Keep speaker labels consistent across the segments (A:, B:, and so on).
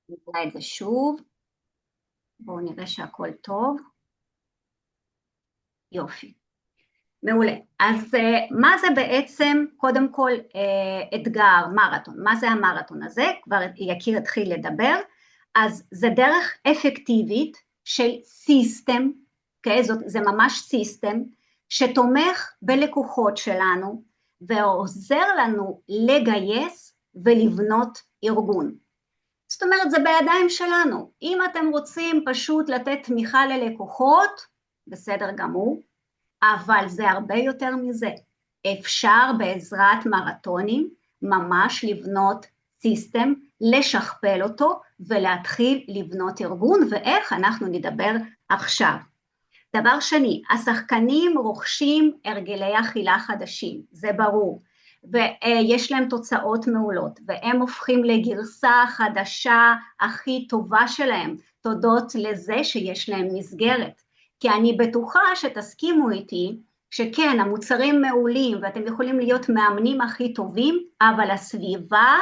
A: נקרא את זה שוב, בואו נראה שהכל טוב, יופי, מעולה. אז מה זה בעצם, קודם כל אתגר מרתון, מה זה המרתון הזה? כבר יקיר התחיל לדבר, אז זה דרך אפקטיבית של סיסטם, okay? זה ממש סיסטם, שתומך בלקוחות שלנו, ועוזר לנו לגייס ולבנות ארגון. זאת אומרת, זה בידיים שלנו. אם אתם רוצים פשוט לתת תמיכה ללקוחות, בסדר גמור, אבל זה הרבה יותר מזה. אפשר בעזרת מרתונים ממש לבנות סיסטם, לשכפל אותו ולהתחיל לבנות ארגון, ואיך אנחנו נדבר עכשיו. דבר שני, השחקנים רוכשים הרגלי אכילה חדשים, זה ברור. ויש להם תוצאות מעולות, והם הופכים לגרסה החדשה הכי טובה שלהם, תודות לזה שיש להם מסגרת. כי אני בטוחה שתסכימו איתי, שכן, המוצרים מעולים, ואתם יכולים להיות מאמנים הכי טובים, אבל הסביבה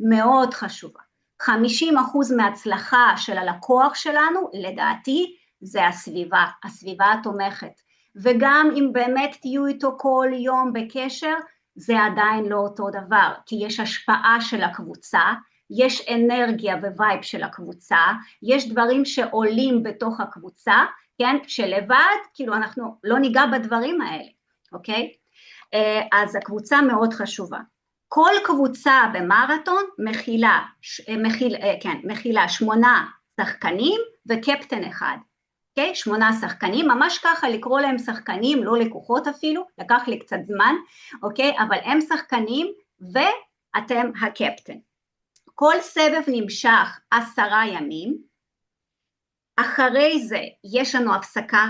A: מאוד חשובה. 50% מההצלחה של הלקוח שלנו, לדעתי, זה הסביבה, הסביבה התומכת. וגם אם באמת תהיו איתו כל יום בקשר, זה עדיין לא אותו דבר, כי יש השפעה של הקבוצה, יש אנרגיה ווייב של הקבוצה, יש דברים שעולים בתוך הקבוצה, כן, שלבד, כאילו אנחנו לא ניגע בדברים האלה, אוקיי? אז הקבוצה מאוד חשובה. כל קבוצה במרתון מכילה 8 שחקנים וקפטן אחד. Okay, 8 שחקנים, ממש ככה לקרוא להם שחקנים, לא לקוחות אפילו, לקח לי קצת זמן, אוקיי, אבל הם שחקנים ואתם הקפטן. כל סבב נמשך 10 ימים, אחרי זה יש לנו הפסקה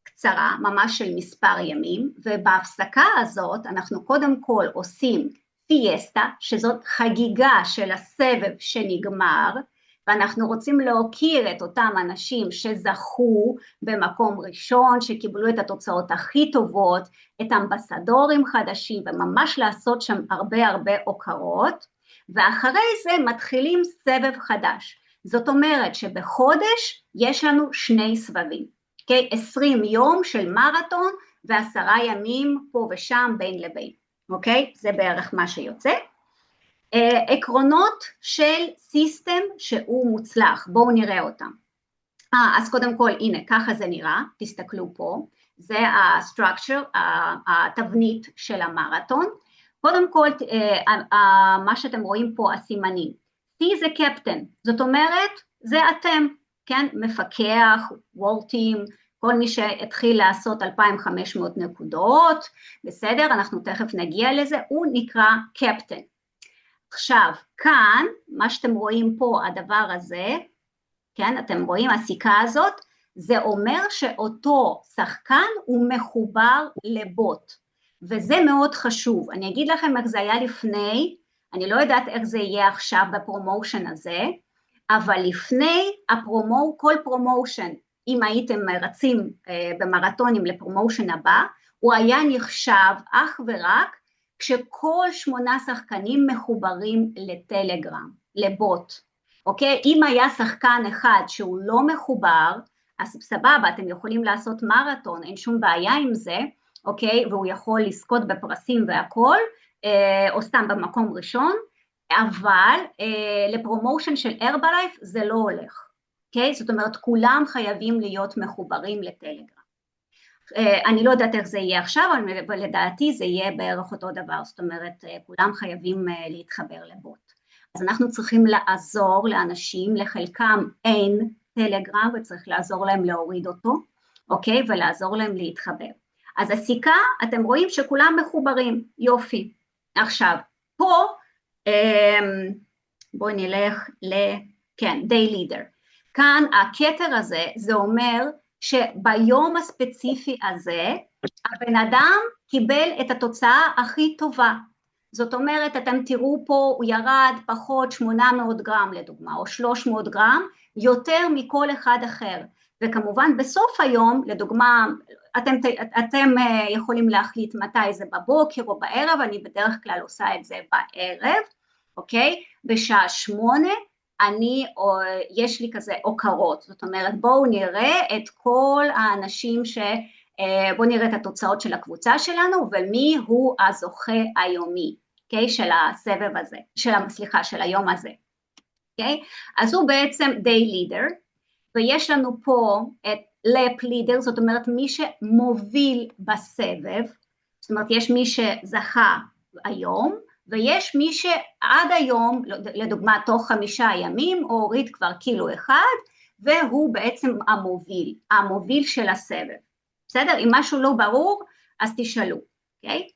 A: קצרה, ממש של מספר ימים, ובהפסקה הזאת אנחנו קודם כל עושים פיאסטה, שזאת חגיגה של הסבב שנגמר, ואנחנו רוצים להוקיר את אותם אנשים שזכו במקום ראשון, שקיבלו את התוצאות הכי טובות, את אמבסדורים חדשים, וממש לעשות שם הרבה הוקרות, ואחרי זה מתחילים סבב חדש. זאת אומרת שבחודש יש לנו 2 סבבים, okay? 20 יום של מרתון, ו10 ימים פה ושם בין לבין, אוקיי? זה בערך מה שיוצא. עקרונות של סיסטם שהוא מוצלח, בואו נראה אותם. אז קודם כל, הנה, ככה זה נראה, תסתכלו פה, זה ה-structure, התבנית של המרתון. קודם כל, מה שאתם רואים פה, הסימנים. T זה קפטן, זאת אומרת, זה אתם, כן? מפקח, וולטים, כל מי שהתחיל לעשות 2,500 נקודות, בסדר, אנחנו תכף נגיע לזה, הוא נקרא קפטן. עכשיו, כאן, מה שאתם רואים פה, הדבר הזה, כן, אתם רואים, הסיכה הזאת, זה אומר שאותו שחקן הוא מחובר לבוט, וזה מאוד חשוב. אני אגיד לכם איך זה היה לפני, אני לא יודעת איך זה יהיה עכשיו בפרומושן הזה, אבל לפני כל פרומושן, אם הייתם רצים במרתונים לפרומושן הבא, הוא היה נחשב אך ורק, כשכל 8 שחקנים מחוברים לטלגרם, לבוט, אוקיי? אם היה שחקן אחד שהוא לא מחובר, אז סבבה, אתם יכולים לעשות מרתון, אין שום בעיה עם זה, אוקיי? והוא יכול לזכות בפרסים והכל, או סתם במקום ראשון, אבל לפרומושן של הרבלייף זה לא הולך, אוקיי? זאת אומרת, כולם חייבים להיות מחוברים לטלגרם. אני לא יודעת איך זה יהיה עכשיו, אבל לדעתי זה יהיה בערך אותו דבר, זאת אומרת, כולם חייבים להתחבר לבוט. אז אנחנו צריכים לעזור לאנשים, לחלקם אין טלגרם, וצריך לעזור להם להוריד אותו, אוקיי? ולעזור להם להתחבר. אז הסיכה, אתם רואים שכולם מחוברים, יופי. עכשיו, פה, בואו נלך כן, day leader. כאן הכתר הזה, זה אומר שביום הספציפי הזה, הבן אדם קיבל את התוצאה הכי טובה. זאת אומרת, אתם תראו פה, הוא ירד פחות 800 גרם לדוגמה, או 300 גרם, יותר מכל אחד אחר. וכמובן בסוף היום, לדוגמה, אתם יכולים להחליט מתי זה בבוקר או בערב, אני בדרך כלל עושה את זה בערב, אוקיי? בשעה 8, יש לי כזה הוקרות, זאת אומרת בואו נראה את כל האנשים בואו נראה את התוצאות של הקבוצה שלנו ומי הוא הזוכה היומי, okay, של הסבב הזה, של היום הזה, okay? אז הוא בעצם day leader, ויש לנו פה את lap leader, זאת אומרת מי שמוביל בסבב, זאת אומרת יש מי שזכה היום, ויש מי שעד היום, לדוגמה תוך 5 ימים, הוריד כבר קילו אחד, והוא בעצם המוביל של הסבב. בסדר? אם משהו לא ברור, אז תשאלו, אוקיי?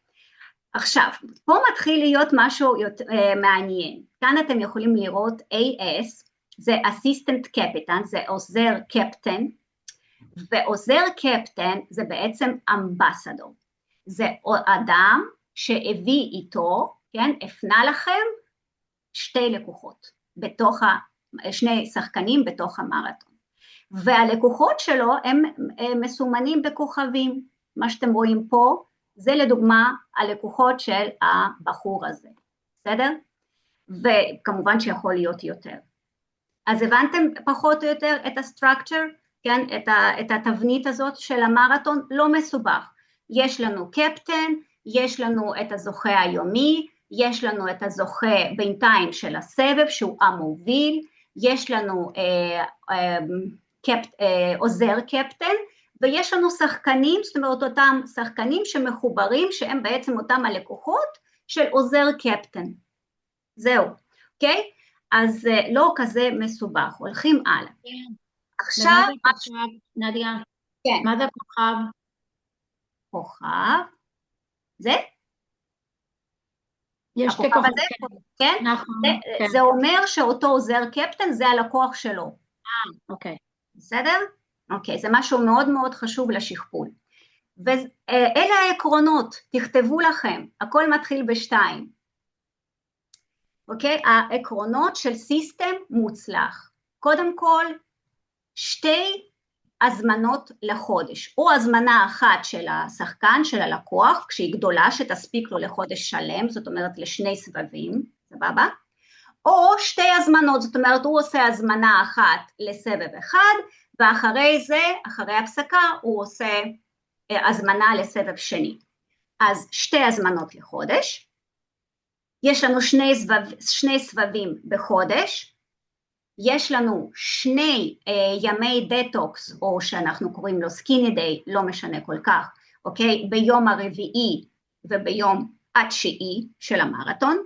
A: עכשיו, פה מתחיל להיות משהו מעניין. כאן אתם יכולים לראות AS, זה Assistant Captain, זה עוזר קפטן, ועוזר קפטן זה בעצם אמבסדור. זה אדם שהביא איתו, כן, הפנה לכם 2 לקוחות, שני שחקנים בתוך המרתון. והלקוחות שלו הם מסומנים בכוכבים, מה שאתם רואים פה, זה לדוגמה הלקוחות של הבחור הזה, בסדר? וכמובן שיכול להיות יותר. אז הבנתם פחות או יותר את הסטרקצ'ר, כן, את התבנית הזאת של המרתון, לא מסובך. יש לנו קפטן, יש לנו את הזוכה היומי, יש לנו את הזוכה בינתיים של הסבב שהוא המוביל, יש לנו עוזר קפטן, ויש לנו שחקנים, זאת אומרת אותם שחקנים שמחוברים, שהם בעצם אותם הלקוחות של עוזר קפטן. זהו, אוקיי? אז לא כזה מסובך, הולכים הלאה.
B: כן.
A: עכשיו,
B: נדיה,
A: כן.
B: מה זה כוכב?
A: כוכב, זה?
B: יש 2
A: הכוכב
B: כוכבים.
A: הזה, כן?
B: נכון.
A: זה אומר שאותו עוזר קפטן זה הלקוח שלו.
B: אוקיי.
A: בסדר? אוקיי, זה משהו מאוד מאוד חשוב לשכפול. ואלה העקרונות, תכתבו לכם, הכל מתחיל ב2. אוקיי? העקרונות של סיסטם מוצלח. קודם כל, 2 הזמנות לחודש, או הזמנה אחת של השחקן, של הלקוח, כשהיא גדולה, שתספיק לו לחודש שלם, זאת אומרת ל2 סבבים, סבבה? או 2 הזמנות, זאת אומרת הוא עושה הזמנה אחת לסבב אחד, ואחרי זה, אחרי הפסקה, הוא עושה הזמנה לסבב שני. אז 2 הזמנות לחודש, יש לנו 2 סבבים בחודש, יש לנו 2 ימי דטוקס, או שאנחנו קוראים לו סקיני דיי, לא משנה כל כך, אוקיי? ביום הרביעי וביום התשיעי של המרתון,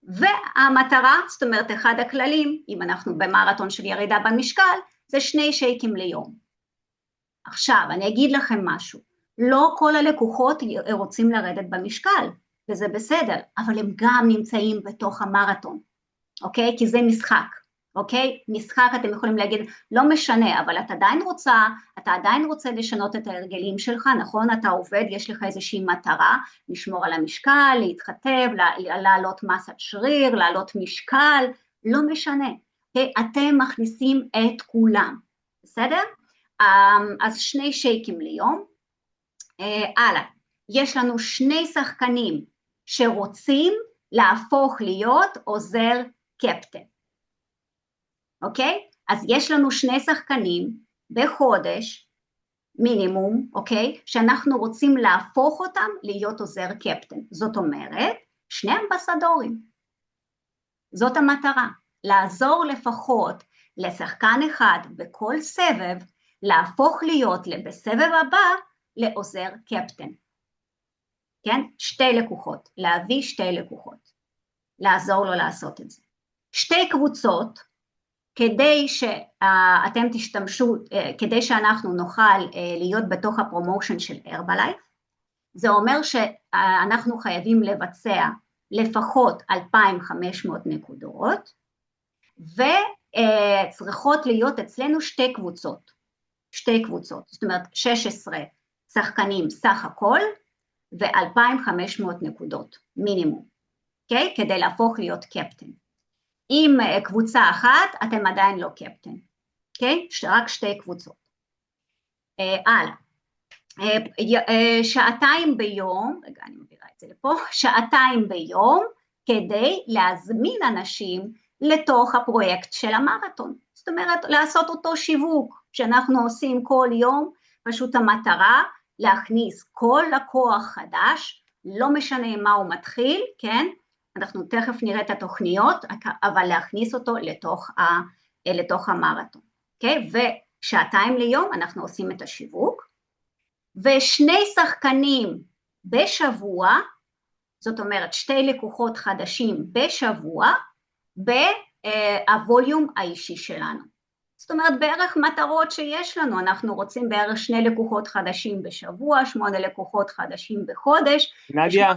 A: והמטרה, זאת אומרת אחד הכללים, אם אנחנו במרתון של ירידה במשקל, זה 2 שייקים ליום. עכשיו אני אגיד לכם משהו, לא כל הלקוחות רוצים לרדת במשקל, וזה בסדר, אבל הם גם נמצאים בתוך המרתון, אוקיי? כי זה משחק, אוקיי? משחק אתם יכולים להגיד, לא משנה, אבל אתה עדיין רוצה לשנות את ההרגלים שלך, נכון? אתה עובד, יש לך איזושהי מטרה, לשמור על המשקל, להתחתב, לעלות מסת שריר, לעלות משקל, לא משנה, אוקיי? אתם מכניסים את כולם, בסדר? אז 2 שייקים ליום. הלאה, יש לנו 2 שחקנים שרוצים להפוך להיות עוזר קפטן, אוקיי? אז יש לנו 2 שחקנים בחודש מינימום, אוקיי? שאנחנו רוצים להפוך אותם להיות עוזר קפטן, זאת אומרת 2 אמבסדורים, זאת המטרה, לעזור לפחות לשחקן אחד בכל סבב, להפוך להיות בסבב הבא לעוזר קפטן, כן? 2 לקוחות, להביא 2 לקוחות, לעזור לו לעשות את זה. 2 קבוצות, כדי שאתם תשתמשו, כדי שאנחנו נוכל להיות בתוך הפרומושן של הרבלייף, זה אומר שאנחנו חייבים לבצע לפחות 2,500 נקודות, וצריכות להיות אצלנו 2 קבוצות, זאת אומרת 16 שחקנים סך הכל, ו2,500 נקודות מינימום, אוקיי? כדי להפוך להיות קפטן. עם קבוצה אחת אתם עדיין לא קפטן, אוקיי? רק 2 קבוצות. הלאה. 2 ביום, רגע אני מעבירה את זה לפה, 2 ביום, כדי להזמין אנשים לתוך הפרויקט של המרתון. זאת אומרת, לעשות אותו שיווק, שאנחנו עושים כל יום, פשוט המטרה, להכניס כל לקוח חדש, לא משנה מה הוא מתחיל, כן? אנחנו תכף נראה את התוכניות, אבל להכניס אותו לתוך המרתון, אוקיי? ושעתיים ליום אנחנו עושים את השיווק, ושני שחקנים בשבוע, זאת אומרת 2 לקוחות חדשים בשבוע, בווליום האישי שלנו. זאת אומרת בערך מטרות שיש לנו, אנחנו רוצים בערך 2 לקוחות חדשים בשבוע, 8 לקוחות חדשים בחודש.
C: נדיה,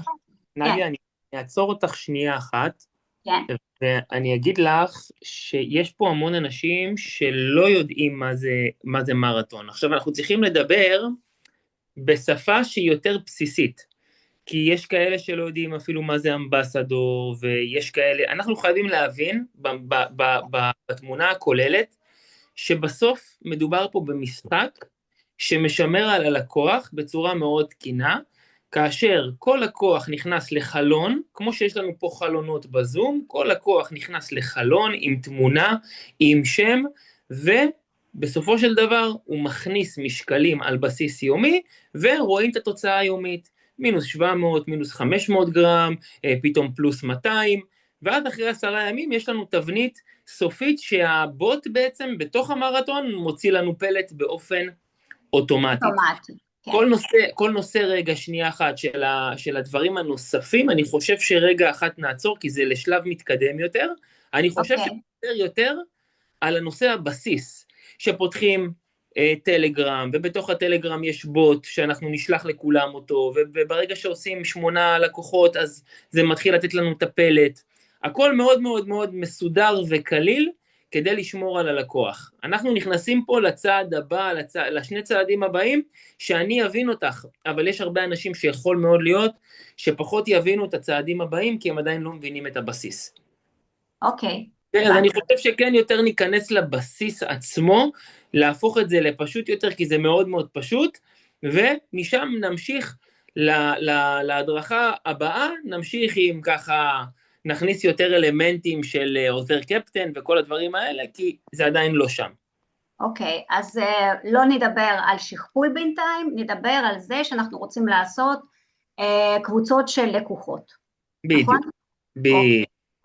C: אני אעצור אותך שנייה אחת,
A: כן.
C: ואני אגיד לך שיש פה המון אנשים שלא יודעים מה זה מרתון. עכשיו אנחנו צריכים לדבר בשפה שהיא יותר בסיסית, כי יש כאלה שלא יודעים אפילו מה זה אמבסדור, ויש כאלה, אנחנו חייבים להבין בתמונה הכוללת, שבסוף מדובר פה במשחק שמשמר על הלקוח בצורה מאוד תקינה, כאשר כל לקוח נכנס לחלון, כמו שיש לנו פה חלונות בזום, כל לקוח נכנס לחלון עם תמונה, עם שם, ובסופו של דבר הוא מכניס משקלים על בסיס יומי, ורואים את התוצאה היומית, מינוס 700, מינוס 500 גרם, פתאום פלוס 200, ועד אחרי 10 ימים יש לנו תבנית סופית שהבוט בעצם בתוך המרתון מוציא לנו פלט באופן אוטומטי.
A: כן.
C: כל נושא רגע שנייה אחת של הדברים הנוספים, אני חושב שרגע אחת נעצור, כי זה לשלב מתקדם יותר, אני חושב יותר על הנושא הבסיס, שפותחים טלגרם, ובתוך הטלגרם יש בוט שאנחנו נשלח לכולם אותו, וברגע שעושים 8 לקוחות, אז זה מתחיל לתת לנו את הפלט, הכל מאוד מאוד מאוד מסודר וקליל, כדי לשמור על הלקוח. אנחנו נכנסים פה לצעד הבא, לשני צעדים הבאים, שאני אבין אותך, אבל יש הרבה אנשים שיכול מאוד להיות, שפחות יבינו את הצעדים הבאים, כי הם עדיין לא מבינים את הבסיס.
A: אוקיי.
C: אז אני חושב שכן יותר ניכנס לבסיס עצמו, להפוך את זה לפשוט יותר, כי זה מאוד מאוד פשוט, ומשם נמשיך להדרכה הבאה, נמשיך עם ככה, נכניס יותר אלמנטים של עוזר קפטן וכל הדברים האלה, כי זה עדיין לא שם.
A: אוקיי, אז לא נדבר על שכפול בינתיים, נדבר על זה שאנחנו רוצים לעשות קבוצות של לקוחות.
C: בדיוק.
A: נכון?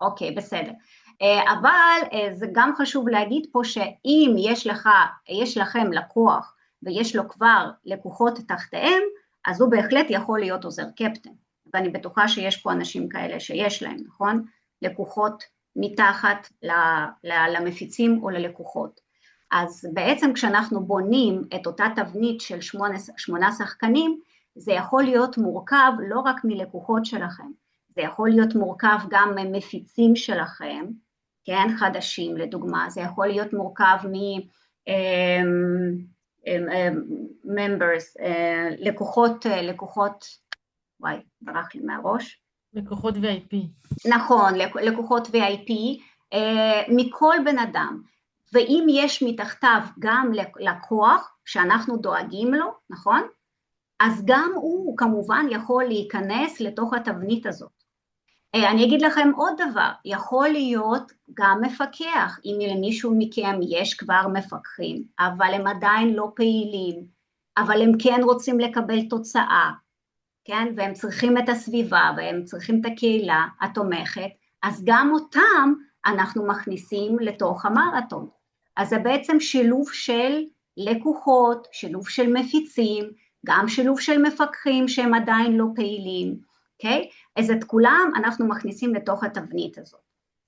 A: אוקיי, בסדר. אבל זה גם חשוב להגיד פה שאם יש לכם לקוח ויש לו כבר לקוחות תחתיהם, אז הוא בהחלט יכול להיות עוזר קפטן. ואני בטוחה שיש פה אנשים כאלה שיש להם, נכון? לקוחות מתחת למפיצים או ללקוחות. אז בעצם כשאנחנו בונים את אותה תבנית של 8 שחקנים, זה יכול להיות מורכב לא רק מלקוחות שלכם, זה יכול להיות מורכב גם ממפיצים שלכם, כן, חדשים לדוגמה, זה יכול להיות מורכב members, לקוחות, וואי, ברח לי מהראש.
D: לקוחות VIP.
A: נכון, לקוחות VIP, מכל בן אדם, ואם יש מתחתיו גם לקוח שאנחנו דואגים לו, נכון? אז גם הוא כמובן יכול להיכנס לתוך התבנית הזאת. אני אגיד לכם עוד דבר, יכול להיות גם מפקח, אם למישהו מכם יש כבר מפקחים, אבל הם עדיין לא פעילים, אבל הם כן רוצים לקבל תוצאה, כן? והם צריכים את הסביבה, והם צריכים את הקהילה התומכת, אז גם אותם אנחנו מכניסים לתוך המרתון. אז זה בעצם שילוב של לקוחות, שילוב של מפיצים, גם שילוב של מפקחים שהם עדיין לא פעילים, אוקיי? אז את כולם אנחנו מכניסים לתוך התבנית הזאת,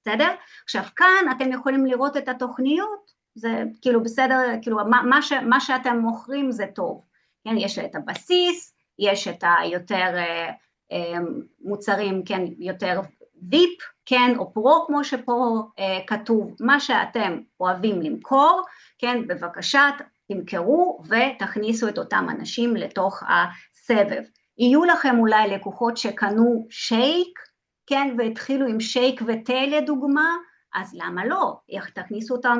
A: בסדר? עכשיו כאן אתם יכולים לראות את התוכניות, זה כאילו בסדר, כאילו מה שאתם מוכרים זה טוב, כן? יש את הבסיס, יש את היותר מוצרים, כן, יותר ויפ, כן, או פרו כמו שפה כתוב, מה שאתם אוהבים למכור, כן, בבקשה תמכרו ותכניסו את אותם אנשים לתוך הסבב. יהיו לכם אולי לקוחות שקנו שייק, כן, והתחילו עם שייק ותה לדוגמה, אז למה לא? איך תכניסו אותם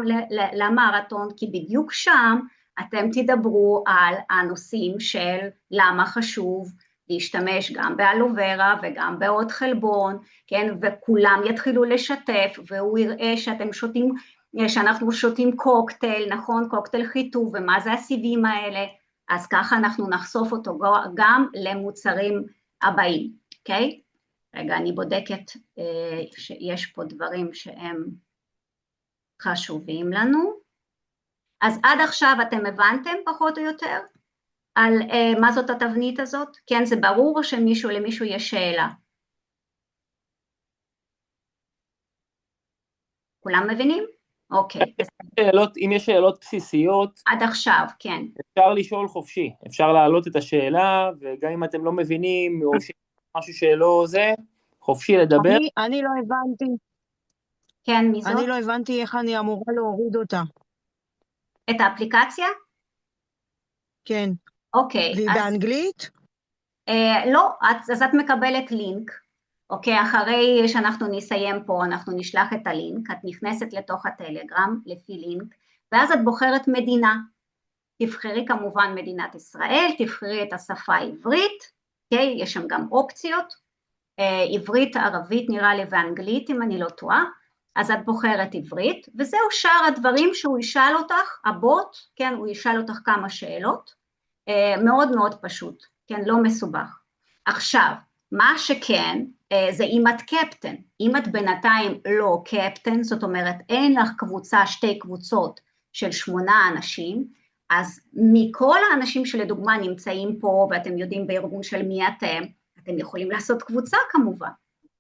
A: למרתון, כי בדיוק שם אתם תדברו על הנושאים של למה חשוב להשתמש גם באלוברה וגם בעוד חלבון, כן, וכולם יתחילו לשתף, והוא יראה שאנחנו שותים קוקטייל, נכון, קוקטייל חיטוב, ומה זה הסיבים האלה, אז ככה אנחנו נחשוף אותו גם למוצרים הבאים, אוקיי? רגע, אני בודקת שיש פה דברים שהם חשובים לנו. אז עד עכשיו אתם הבנתם פחות או יותר על מה זאת התבנית הזאת? כן, זה ברור או למישהו יש שאלה? כולם מבינים? אוקיי.
C: אם יש שאלות בסיסיות,
A: עד עכשיו, כן.
C: אפשר לשאול חופשי, אפשר להעלות את השאלה, וגם אם אתם לא מבינים, או משהו שלא זה, חופשי לדבר.
D: אני לא הבנתי.
A: כן, מי זאת?
D: אני לא הבנתי איך אני אמורה להוריד אותה.
A: את האפליקציה?
D: כן.
A: אוקיי.
D: והיא באנגלית?
A: לא, אז את מקבלת לינק, אוקיי, אחרי שאנחנו נסיים פה, אנחנו נשלח את הלינק, את נכנסת לתוך הטלגרם לפי לינק, ואז את בוחרת מדינה, תבחרי כמובן מדינת ישראל, תבחרי את השפה העברית, אוקיי, יש שם גם אופציות, עברית, ערבית נראה לי ואנגלית אם אני לא טועה, אז את בוחרת עברית, וזהו שאר הדברים שהוא ישאל אותך, הבוט, כן, הוא ישאל אותך כמה שאלות, מאוד מאוד פשוט, כן, לא מסובך. עכשיו, מה שכן, זה אם את קפטן, אם את בינתיים לא קפטן, זאת אומרת אין לך קבוצה, שתי קבוצות של 8 אנשים, אז מכל האנשים שלדוגמה נמצאים פה, ואתם יודעים בארגון של מי אתם יכולים לעשות קבוצה כמובן,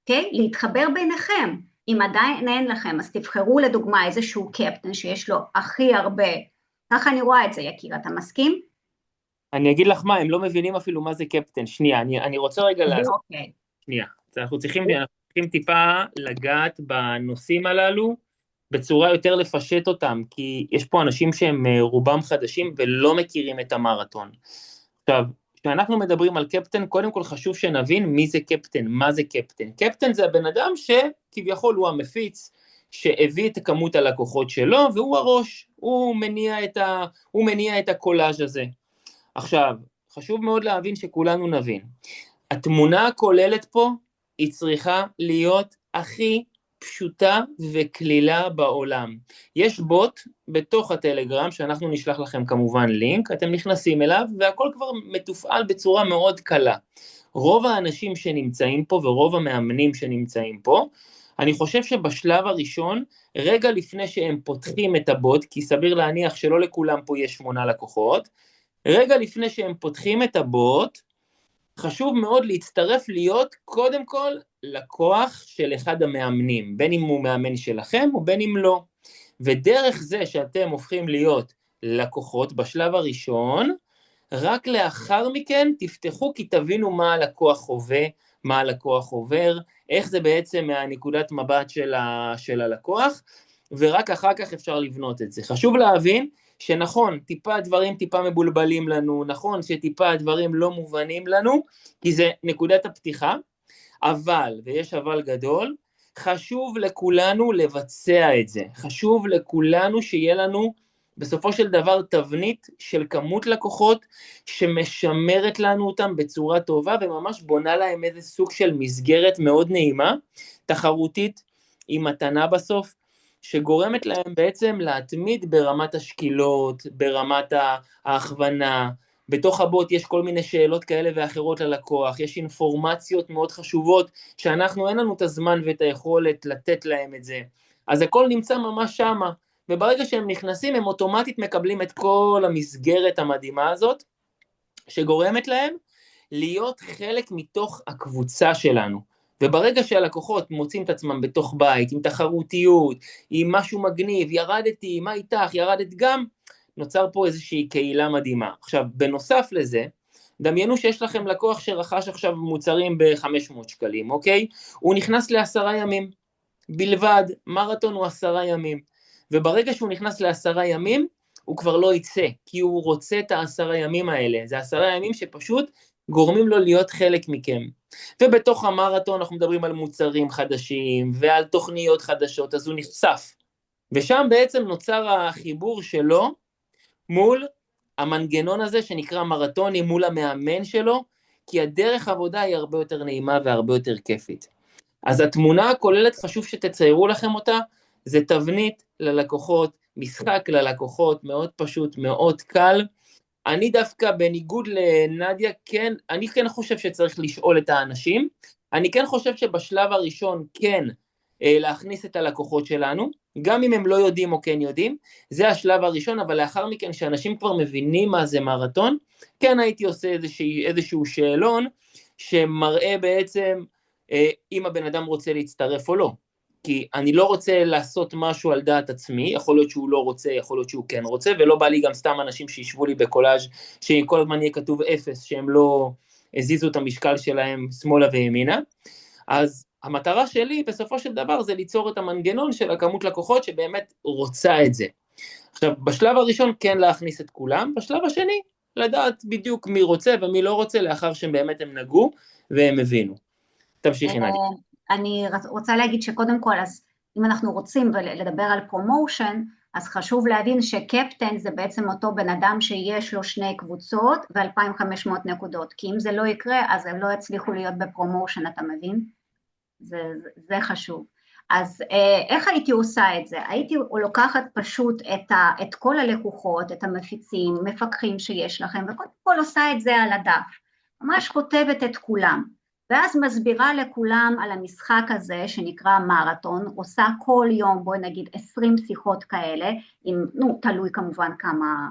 A: אוקיי? להתחבר ביניכם, אם עדיין אין לכם, אז תבחרו לדוגמה איזשהו קפטן שיש לו הכי הרבה, ככה אני רואה את זה יקיר, אתה מסכים?
C: אני אגיד לך מה, הם לא מבינים אפילו מה זה קפטן, שנייה, אני רוצה רגע
A: אוקיי.
C: שנייה, אנחנו צריכים טיפה לגעת בנושאים הללו, בצורה יותר לפשט אותם, כי יש פה אנשים שהם רובם חדשים ולא מכירים את המרתון. עכשיו, כשאנחנו מדברים על קפטן, קודם כל חשוב שנבין מי זה קפטן, מה זה קפטן. קפטן זה הבן אדם שכביכול הוא המפיץ, שהביא את כמות הלקוחות שלו, והוא הראש, הוא מניע את הקולאז' הזה. עכשיו, חשוב מאוד להבין שכולנו נבין. התמונה הכוללת פה היא צריכה להיות הכי פשוטה וכלילה בעולם. יש בוט בתוך הטלגרם, שאנחנו נשלח לכם כמובן לינק, אתם נכנסים אליו, והכל כבר מתופעל בצורה מאוד קלה. רוב האנשים שנמצאים פה, ורוב המאמנים שנמצאים פה, אני חושב שבשלב הראשון, רגע לפני שהם פותחים את הבוט, כי סביר להניח שלא לכולם פה יש 8 לקוחות, רגע לפני שהם פותחים את הבוט, חשוב מאוד להצטרף להיות קודם כל לקוח של אחד המאמנים, בין אם הוא מאמן שלכם או בין אם לא. ודרך זה שאתם הופכים להיות לקוחות בשלב הראשון, רק לאחר מכן תפתחו כי תבינו מה הלקוח חווה, מה הלקוח עובר, איך זה בעצם מהנקודת מבט של הלקוח, ורק אחר כך אפשר לבנות את זה. חשוב להבין שנכון, טיפה דברים טיפה מבולבלים לנו, נכון שטיפה הדברים לא מובנים לנו, כי זה נקודת הפתיחה, אבל, ויש אבל גדול, חשוב לכולנו לבצע את זה, חשוב לכולנו שיהיה לנו בסופו של דבר תבנית של כמות לקוחות, שמשמרת לנו אותם בצורה טובה, וממש בונה להם איזה סוג של מסגרת מאוד נעימה, תחרותית, עם מתנה בסוף, שגורמת להם בעצם להתמיד ברמת השקילות, ברמת ההכוונה, בתוך הבוט יש כל מיני שאלות כאלה ואחרות ללקוח, יש אינפורמציות מאוד חשובות, שאנחנו אין לנו את הזמן ואת היכולת לתת להם את זה, אז הכל נמצא ממש שמה, וברגע שהם נכנסים הם אוטומטית מקבלים את כל המסגרת המדהימה הזאת, שגורמת להם להיות חלק מתוך הקבוצה שלנו, וברגע שהלקוחות מוצאים את עצמם בתוך בית, עם תחרותיות, עם משהו מגניב, ירדתי, מה איתך, ירדת גם, נוצר פה איזושהי קהילה מדהימה. עכשיו, בנוסף לזה, דמיינו שיש לכם לקוח שרכש עכשיו מוצרים ב-500 שקלים, אוקיי? הוא נכנס ל10 ימים, בלבד, מרתון הוא 10 ימים, וברגע שהוא נכנס ל10 ימים, הוא כבר לא יצא, כי הוא רוצה את ה10 ימים האלה, זה 10 ימים שפשוט גורמים לו להיות חלק מכם. ובתוך המרתון אנחנו מדברים על מוצרים חדשים, ועל תוכניות חדשות, אז הוא נחשף. ושם בעצם נוצר החיבור שלו, מול המנגנון הזה שנקרא מרתוני, מול המאמן שלו, כי הדרך עבודה היא הרבה יותר נעימה והרבה יותר כיפית. אז התמונה הכוללת, חשוב שתציירו לכם אותה, זה תבנית ללקוחות, משחק ללקוחות, מאוד פשוט, מאוד קל. אני דווקא בניגוד לנדיה, אני כן חושב שצריך לשאול את האנשים, אני כן חושב שבשלב הראשון כן להכניס את הלקוחות שלנו, גם אם הם לא יודעים או כן יודעים, זה השלב הראשון, אבל לאחר מכן שאנשים כבר מבינים מה זה מרתון, כן הייתי עושה איזשהו שאלון, שמראה בעצם אם הבן אדם רוצה להצטרף או לא, כי אני לא רוצה לעשות משהו על דעת עצמי, יכול להיות שהוא לא רוצה, יכול להיות שהוא כן רוצה, ולא בא לי גם סתם אנשים שישבו לי בקולאז' שכל הזמן יהיה כתוב 0, שהם לא הזיזו את המשקל שלהם שמאלה וימינה, אז המטרה שלי בסופו של דבר זה ליצור את המנגנון של הכמות לקוחות שבאמת רוצה את זה. עכשיו, בשלב הראשון כן להכניס את כולם, בשלב השני לדעת בדיוק מי רוצה ומי לא רוצה, לאחר שהם באמת הם נגעו והם הבינו. תמשיכי נדיה.
A: אני רוצה להגיד שקודם כל, אז אם אנחנו רוצים לדבר על פרומושן, אז חשוב להבין שקפטן זה בעצם אותו בן אדם שיש לו 2 קבוצות ו-2,500 נקודות, כי אם זה לא יקרה, אז הם לא יצליחו להיות בפרומושן, אתה מבין? זה חשוב. אז איך הייתי עושה את זה? הייתי לוקחת פשוט את כל הלקוחות, את המפיצים, מפקחים שיש לכם, וקודם כל עושה את זה על הדף, ממש כותבת את כולם, ואז מסבירה לכולם על המשחק הזה שנקרא מרתון, עושה כל יום, בואי נגיד 20 שיחות כאלה, תלוי כמובן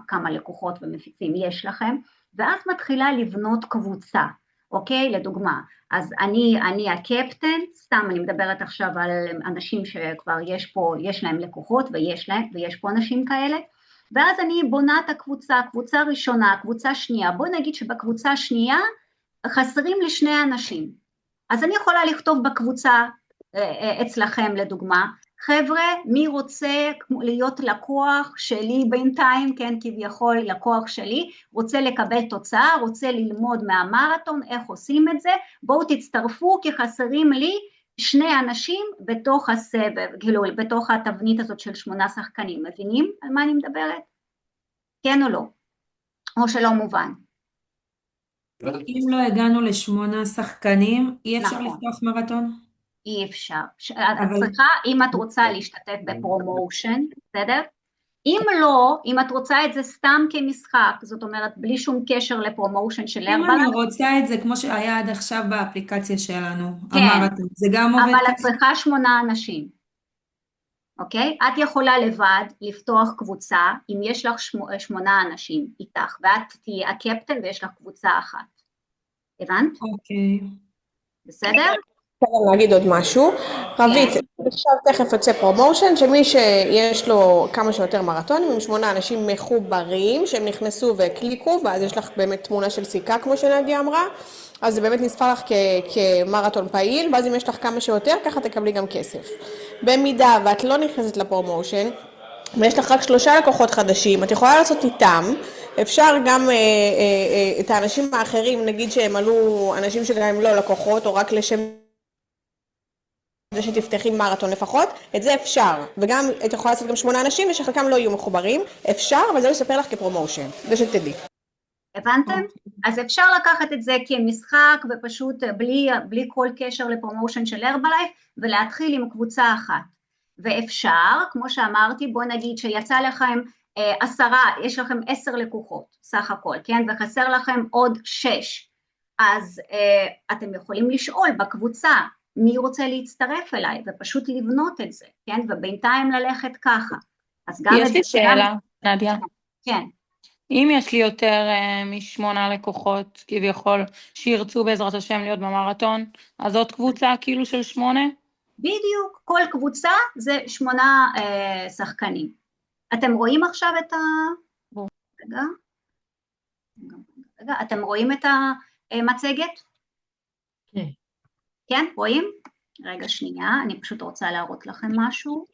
A: כמה לקוחות ומפיצים יש לכם, ואז מתחילה לבנות קבוצה, אוקיי? לדוגמה, אז אני הקפטן, סתם אני מדברת עכשיו על אנשים שכבר יש להם לקוחות ויש פה אנשים כאלה, ואז אני בונה את הקבוצה, קבוצה ראשונה, קבוצה שנייה, בואי נגיד שבקבוצה השנייה חסרים לי 2 אנשים, אז אני יכולה לכתוב בקבוצה אצלכם לדוגמה, חבר'ה, מי רוצה להיות לקוח שלי בינתיים, כן, כביכול לקוח שלי, רוצה לקבל תוצאה, רוצה ללמוד מהמרתון, איך עושים את זה, בואו תצטרפו כי חסרים לי 2 אנשים בתוך הסבב, כאילו בתוך התבנית הזאת של 8 שחקנים, מבינים על מה אני מדברת? כן או לא? או שלא מובן?
E: אם לא הגענו ל8 שחקנים, אי אפשר
A: נכון.
E: לפתוח מרתון?
A: אי אפשר. את
E: אבל-
A: צריכה, אם את רוצה להשתתף בפרומושן, בסדר? אם לא, אם את רוצה את זה סתם כמשחק, זאת אומרת בלי שום קשר לפרומושן של
E: אם
A: הרבלייף,
E: אני רוצה את זה כמו שהיה עד עכשיו באפליקציה שלנו,
A: כן.
E: המרתון, זה גם עובד
A: אבל את
E: ככה?
A: צריכה 8 אנשים, אוקיי? את יכולה לבד לפתוח קבוצה, אם יש לך 8 אנשים איתך, ואת תהיי הקפטן ויש לך קבוצה אחת. הבנת?
E: אוקיי.
A: בסדר?
F: אפשר להגיד עוד משהו. רבית, עכשיו תכף יוצא פרומושן, שמי שיש לו כמה שיותר מרתונים, עם 8 אנשים מחוברים, שהם נכנסו והקליקו, ואז יש לך באמת תמונה של סיכה, כמו שנדיה אמרה, אז זה באמת נספר לך כמרתון פעיל, ואז אם יש לך כמה שיותר, ככה תקבלי גם כסף. במידה ואת לא נכנסת לפרומושן, ויש לך רק 3 לקוחות חדשים, את יכולה לעשות איתם, אפשר גם את האנשים האחרים, נגיד שהם עלו אנשים שגם הם לא לקוחות, או רק לשם זה שתפתחי מרתון לפחות, את זה אפשר, וגם את יכולה לעשות גם 8 אנשים ושחלקם לא יהיו מחוברים, אפשר, אבל זה לא יספר לך כפרומושן, זה שתדעי.
A: הבנתם? אז אפשר לקחת את זה כמשחק ופשוט בלי כל קשר לפרומושן של הרבלייף, ולהתחיל עם קבוצה אחת. ואפשר, כמו שאמרתי, בוא נגיד שיצא לכם 10, יש לכם 10 לקוחות סך הכל, כן? וחסר לכם עוד 6, אז אתם יכולים לשאול בקבוצה, מי רוצה להצטרף אליי, ופשוט לבנות את זה, כן? ובינתיים ללכת ככה. אז גם
G: יש לי שאלה, נדיה.
A: כן.
G: אם יש לי יותר מ8 לקוחות, כביכול, שירצו בעזרת השם להיות במרתון, אז זאת קבוצה כאילו של 8?
A: בדיוק, כל קבוצה זה 8 שחקנים. אתם רואים עכשיו את רגע, אתם רואים את המצגת?
E: כן.
A: כן, רואים? רגע שנייה, אני פשוט רוצה להראות לכם משהו.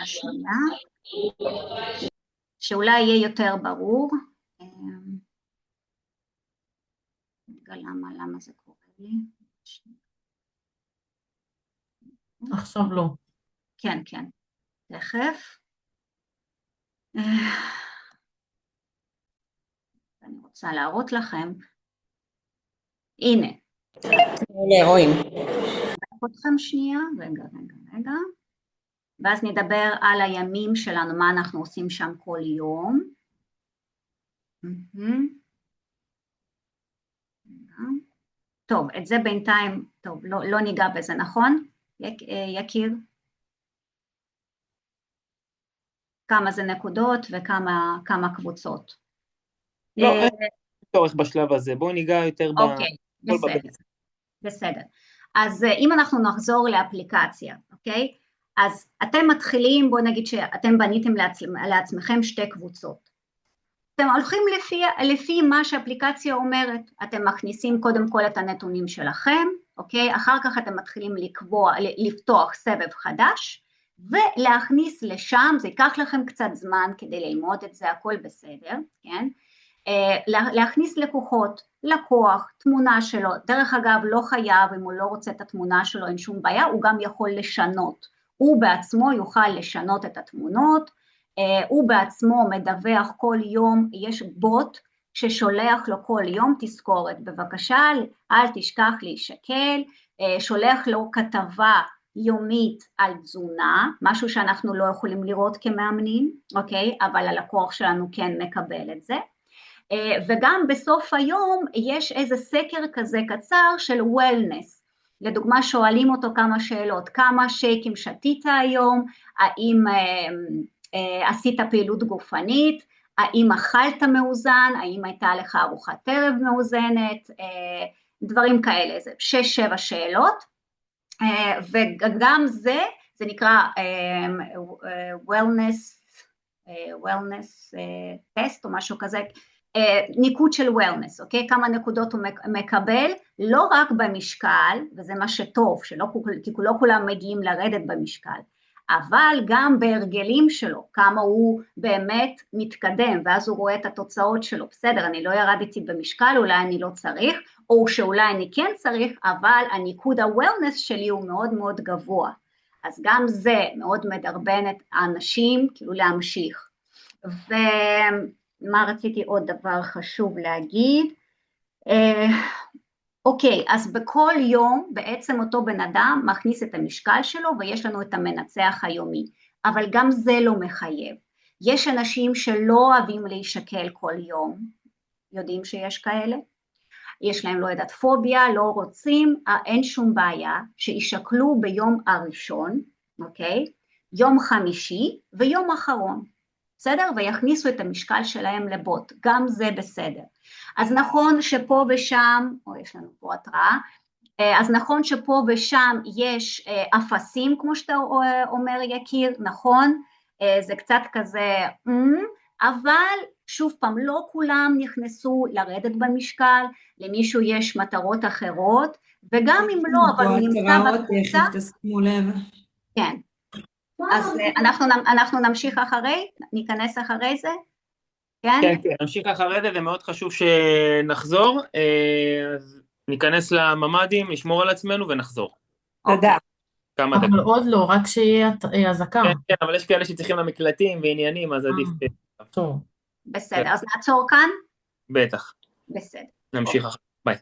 A: שנייה. שאולי יהיה יותר ברור. רגע, למה זה קורה לי?
E: עכשיו לא.
A: כן, תכף. אני רוצה להראות לכם הנה,
F: מעולה, רואים.
A: אתכם שנייה, רגע. ואז נדבר על הימים שלנו, מה אנחנו עושים שם כל יום. טוב, את זה בינתיים, טוב, לא ניגע בזה, נכון? יקיר? כמה זה נקודות וכמה קבוצות.
C: לא, אין צורך בשלב הזה, בואו ניגע יותר
A: אוקיי, בסדר. אז אם אנחנו נחזור לאפליקציה, אוקיי? אז אתם מתחילים, בואו נגיד שאתם בניתם לעצמכם שתי קבוצות. אתם הולכים לפי מה שהאפליקציה אומרת, אתם מכניסים קודם כל את הנתונים שלכם, אוקיי? אחר כך אתם מתחילים לפתוח סבב חדש, ולהכניס לשם, זה ייקח לכם קצת זמן כדי ללמוד את זה, הכל בסדר, כן? להכניס לקוח, תמונה שלו, דרך אגב לא חייב, אם הוא לא רוצה את התמונה שלו אין שום בעיה, הוא גם יכול לשנות, הוא בעצמו יוכל לשנות את התמונות, הוא בעצמו מדווח כל יום, יש בוט ששולח לו כל יום תזכורת, בבקשה אל תשכח להישקל, שולח לו כתבה יומית על תזונה, משהו שאנחנו לא יכולים לראות כמאמנים, אוקיי? אבל הלקוח שלנו כן מקבל את זה, וגם בסוף היום יש איזה סקר כזה קצר של וולנס, לדוגמה שואלים אותו כמה שאלות, כמה שייקים שתית היום, האם עשית פעילות גופנית, האם אכלת מאוזן, האם הייתה לך ארוחת ערב מאוזנת, דברים כאלה, זה 6-7 שאלות, וגם זה נקרא wellness test או משהו כזה, ניקוד של wellness, אוקיי? כמה נקודות הוא מקבל, לא רק במשקל, וזה מה שטוב, כי לא כולם מגיעים לרדת במשקל, אבל גם בהרגלים שלו, כמה הוא באמת מתקדם, ואז הוא רואה את התוצאות שלו, בסדר, אני לא ירדתי במשקל, אולי אני לא צריך, או שאולי אני כן צריך, אבל הניקוד ה-wellness שלי הוא מאוד מאוד גבוה, אז גם זה מאוד מדרבן את האנשים, כאילו להמשיך. ומה רציתי עוד דבר חשוב להגיד, אוקיי, אז בכל יום בעצם אותו בן אדם מכניס את המשקל שלו ויש לנו את המנצח היומי, אבל גם זה לא מחייב. יש אנשים שלא אוהבים להישקל כל יום, יודעים שיש כאלה? יש להם לא יודעת פוביה, לא רוצים, אין שום בעיה, שישקלו ביום הראשון, אוקיי? יום חמישי ויום אחרון, בסדר? ויכניסו את המשקל שלהם לבוט, גם זה בסדר. אז נכון שפה ושם, או יש לנו פה התראה, אז נכון שפה ושם יש אפסים, כמו שאתה אומר יקיר, נכון? זה קצת כזה, אבל שוב פעם, לא כולם נכנסו לרדת במשקל, למישהו יש מטרות אחרות, וגם אם לא, אבל הוא נמצא בקבוצה,
E: תשימו לב.
A: כן. אז אנחנו נמשיך אחרי, ניכנס אחרי זה? כן?
C: כן, נמשיך אחרי זה, זה מאוד חשוב שנחזור, אז ניכנס לממ"דים, נשמור על עצמנו ונחזור.
D: תודה.
C: כמה דקות.
H: אבל עוד לא, רק שיהיה אזעקה.
C: כן, אבל יש כאלה שצריכים למקלטים ועניינים, אז עדיף.
H: טוב.
A: בסדר, אז נעצור כאן?
C: בטח.
A: בסדר.
C: נמשיך אחרי, ביי.